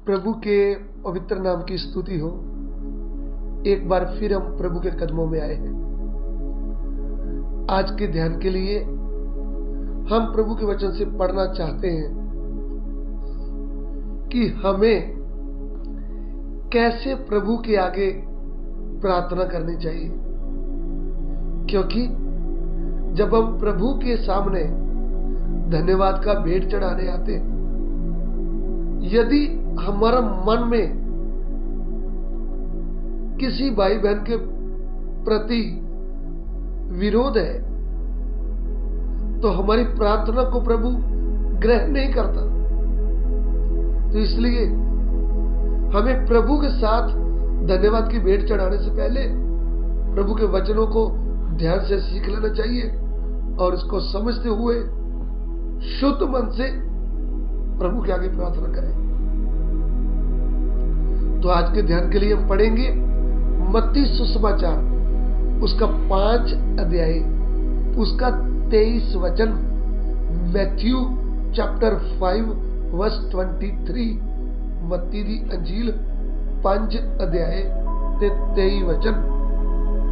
प्रभु के पवित्र नाम की स्तुति हो। एक बार फिर हम प्रभु के कदमों में आए हैं। आज के ध्यान के लिए हम प्रभु के वचन से पढ़ना चाहते हैं कि हमें कैसे प्रभु के आगे प्रार्थना करनी चाहिए, क्योंकि जब हम प्रभु के सामने धन्यवाद का भेंट चढ़ाने आते हैं, यदि हमारा मन में किसी भाई बहन के प्रति विरोध है तो हमारी प्रार्थना को प्रभु ग्रहण नहीं करता। तो इसलिए हमें प्रभु के साथ धन्यवाद की भेंट चढ़ाने से पहले प्रभु के वचनों को ध्यान से सीख लेना चाहिए और इसको समझते हुए शुद्ध मन से प्रभु के आगे प्रार्थना करें। तो आज के ध्यान के लिए हम पढ़ेंगे मत्ती सुसमाचार उसका 5 अध्याय उसका 23 वचन। Matthew chapter 5 verse 23। मत्ती दी अंजील 5 अध्याय ते 23 वचन।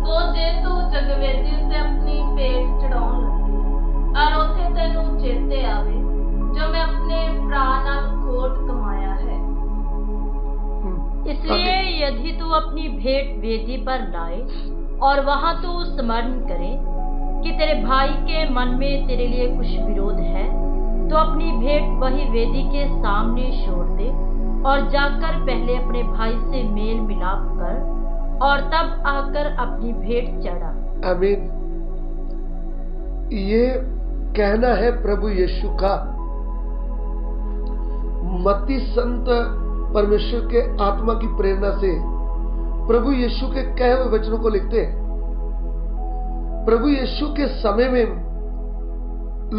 तो जे तू जगवेदी से अपनी भेंट चढ़ाउण लगे और उथे तैनू चेते आवे जो मैं अपने प्राण नाल खोट कमाया है। इसलिए यदि तू अपनी भेंट वेदी पर लाए और वहां तू स्मरण करे कि तेरे भाई के मन में तेरे लिए कुछ विरोध है, तो अपनी भेंट वही वेदी के सामने छोड़ दे और जाकर पहले अपने भाई से मेल मिलाप कर और तब आकर अपनी भेंट चढ़ा। आमीन। ये कहना है प्रभु यीशु का। मत्ती संत परमेश्वर के आत्मा की प्रेरणा से प्रभु यीशु के कहे हुए वचनों को लिखते हैं। प्रभु यीशु के समय में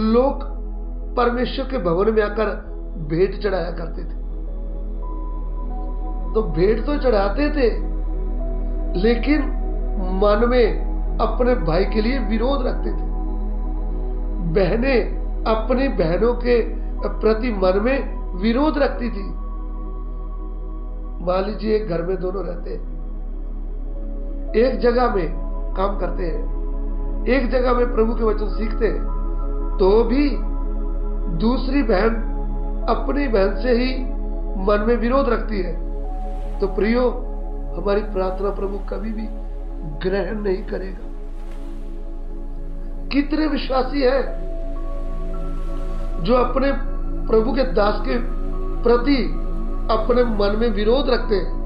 लोग परमेश्वर के भवन में आकर भेंट चढ़ाया करते थे। तो भेंट तो चढ़ाते थे, लेकिन मन में अपने भाई के लिए विरोध रखते थे। बहनें अपनी बहनों के प्रति मन में विरोध रखती थी। मान लीजिए एक घर में दोनों रहते हैं, एक जगह में काम करते हैं, एक जगह में प्रभु के वचन सीखते हैं, तो भी दूसरी बहन अपनी बहन से ही मन में विरोध रखती है। तो प्रियो, हमारी प्रार्थना प्रभु कभी भी ग्रहण नहीं करेगा। कितने विश्वासी हैं जो अपने प्रभु के दास के प्रति अपने मन में विरोध रखते हैं।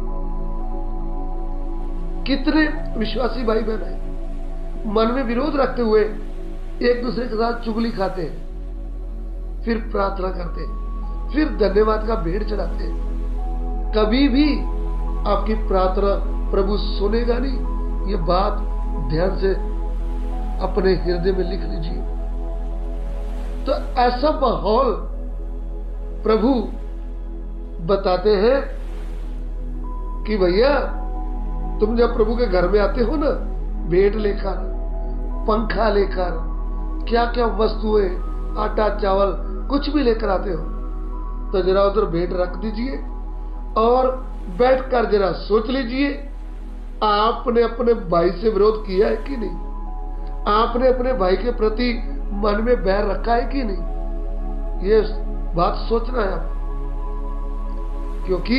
कितने विश्वासी भाई बहन हैं मन में विरोध रखते हुए एक दूसरे के साथ चुगली खाते हैं, फिर प्रार्थना करते हैं, फिर धन्यवाद का भेंट चढ़ाते हैं। कभी भी आपकी प्रार्थना प्रभु सुनेगा नहीं। ये बात ध्यान से अपने हृदय में लिख लीजिए। तो ऐसा माहौल प्रभु बताते हैं कि भैया, तुम जब प्रभु के घर में आते हो ना, भेंट लेकर, पंखा लेकर, क्या क्या वस्तुएं, आटा चावल कुछ भी लेकर आते हो, तो जरा उधर भेंट रख दीजिए और बैठकर जरा सोच लीजिए, आपने अपने भाई से विरोध किया है कि नहीं? आपने अपने भाई के प्रति मन में बैर रखा है कि नहीं? ये बात सोचना है आपको। क्योंकि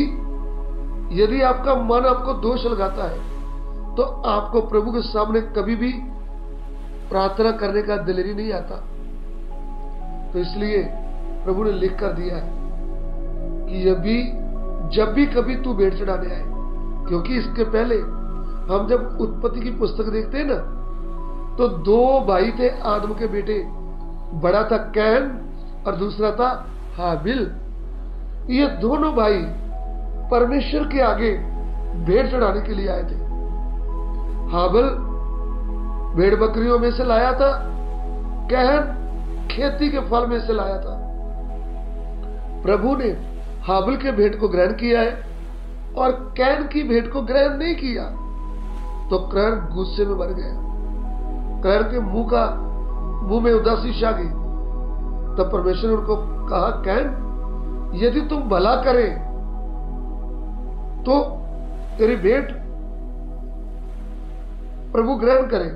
यदि आपका मन आपको दोष लगाता है तो आपको प्रभु के सामने कभी भी प्रार्थना करने का दिल ही नहीं आता। तो इसलिए प्रभु ने लिख कर दिया है कि जब भी कभी तू भेंट चढ़ाने आए, क्योंकि इसके पहले हम जब उत्पत्ति की पुस्तक देखते हैं ना, तो 2 भाई थे आदम के बेटे। बड़ा था कैन और दूसरा था हाबिल। ये दोनों भाई परमेश्वर के आगे भेंट चढ़ाने के लिए आए थे। हाबिल भेड़ बकरियों में से लाया था, कैन खेती के फल में से लाया था। प्रभु ने हाबिल के भेंट को ग्रहण किया है और कैन की भेंट को ग्रहण नहीं किया, तो कैन गुस्से में भर गया। कैन के मुंह में उदासी छा गई। तब परमेश्वर ने उनको कहा, कैन, यदि तुम भला करें तो तेरी भेंट प्रभु ग्रहण करे,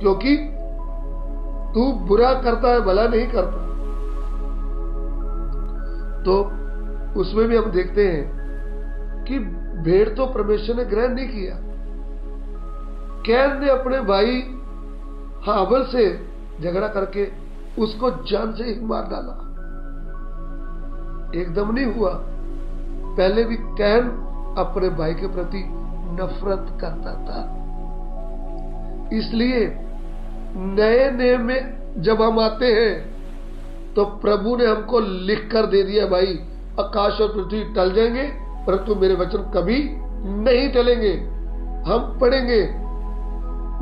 क्योंकि तू बुरा करता है, भला नहीं करता। तो उसमें भी हम देखते हैं कि भेंट तो परमेश्वर ने ग्रहण नहीं किया। कैन ने अपने भाई हाबल से झगड़ा करके उसको जान से ही मार डाला। एकदम नहीं हुआ, पहले भी कैन अपने भाई के प्रति नफरत करता था। इसलिए नए नियम में जब हम आते हैं तो प्रभु ने हमको लिख कर दे दिया, भाई आकाश और पृथ्वी टल जाएंगे परंतु मेरे वचन कभी नहीं टलेंगे। हम पढ़ेंगे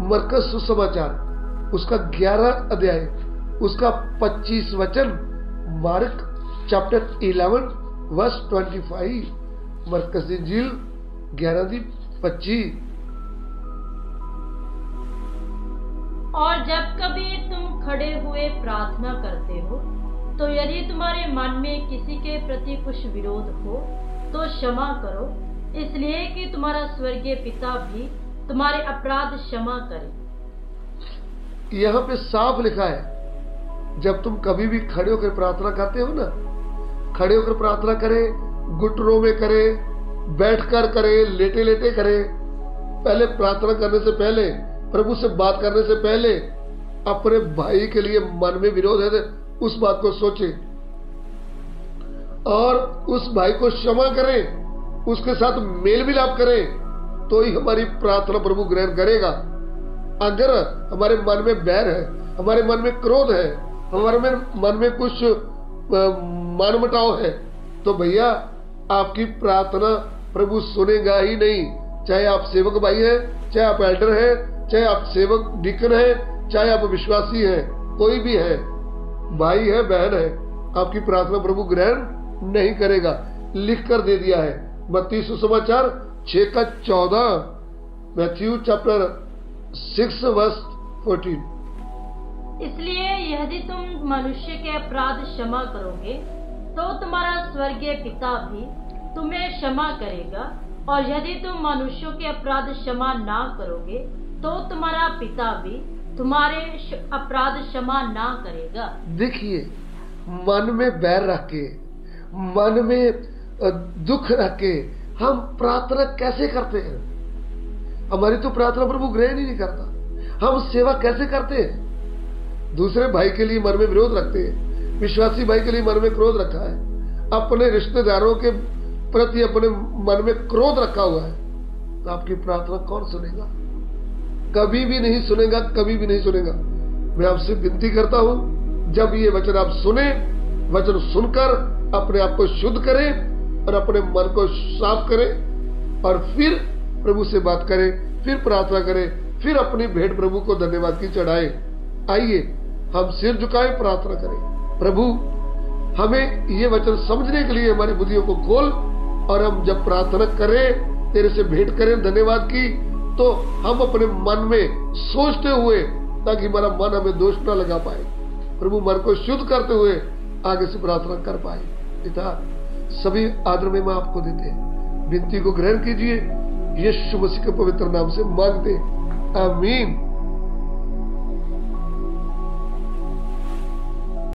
मरकस सुसमाचार उसका 11 अध्याय उसका 25 वचन, मार्क चैप्टर 11 वर्स 25, मरकस इंजील 11:25। और जब कभी तुम खड़े हुए प्रार्थना करते हो तो यदि तुम्हारे मन में किसी के प्रति कुछ विरोध हो तो क्षमा करो, इसलिए कि तुम्हारा स्वर्गीय पिता भी तुम्हारे अपराध क्षमा करे। यहाँ पे साफ लिखा है, जब तुम कभी भी खड़े होकर प्रार्थना करते हो ना, खड़े होकर प्रार्थना करें, घुटनों में करें, बैठकर करें, लेटे लेटे करें, पहले प्रार्थना करने से पहले, प्रभु से बात करने से पहले अपने भाई के लिए मन में विरोध है तो उस बात को सोचें और उस भाई को क्षमा करें, उसके साथ मेल मिलाप करें, तो ही हमारी प्रार्थना प्रभु ग्रहण करेगा। अगर हमारे मन में बैर है, हमारे मन में क्रोध है, हमारे मन में कुछ मनमुटाव है, तो भैया आपकी प्रार्थना प्रभु सुनेगा ही नहीं। चाहे आप सेवक भाई हैं, चाहे आप एल्डर हैं, चाहे आप सेवक डिकन हैं, चाहे आप विश्वासी हैं, कोई भी है, भाई है, बहन है, आपकी प्रार्थना प्रभु ग्रहण नहीं करेगा। लिख कर दे दिया है मत्ती सुसमाचार 6:14, मैथ्यू चैप्टर 6 वर्स 14। इसलिए यदि तुम मनुष्य के अपराध क्षमा करोगे तो तुम्हारा स्वर्गीय पिता भी तुम्हें क्षमा करेगा, और यदि तुम मनुष्यों के अपराध क्षमा ना करोगे तो तुम्हारा पिता भी तुम्हारे अपराध क्षमा ना करेगा। देखिए, मन में बैर रख के, मन में दुख रख के हम प्रार्थना कैसे करते हैं? हमारी तो प्रार्थना प्रभु ग्रहण ही नहीं करता। हम सेवा कैसे करते हैं? दूसरे भाई के लिए मन में विरोध रखते हैं, विश्वासी भाई के लिए मन में क्रोध रखा है, अपने रिश्तेदारों के प्रति अपने मन में क्रोध रखा हुआ है, तो आपकी प्रार्थना कौन सुनेगा? कभी भी नहीं सुनेगा, कभी भी नहीं सुनेगा। मैं आपसे विनती करता हूं, जब ये वचन आप सुने, वचन सुनकर अपने आप को शुद्ध करें और अपने मन को साफ करें और फिर प्रभु से बात करें, फिर प्रार्थना करें, फिर अपनी भेंट प्रभु को धन्यवाद की चढ़ाएं। आइए हम सिर झुकाएं, प्रार्थना करें। प्रभु, हमें ये वचन समझने के लिए हमारी बुद्धियों को खोल, और हम जब प्रार्थना करें, तेरे से भेंट करें धन्यवाद की, तो हम अपने मन में सोचते हुए, ताकि हमारा मन हमें दोष न लगा पाए, प्रभु मन को शुद्ध करते हुए आगे से प्रार्थना कर पाए। पिता, सभी आदर में मैं आपको देते हैं, विनती को ग्रहण कीजिए, यीशु मसीह के पवित्र नाम से मांगते, आमीन।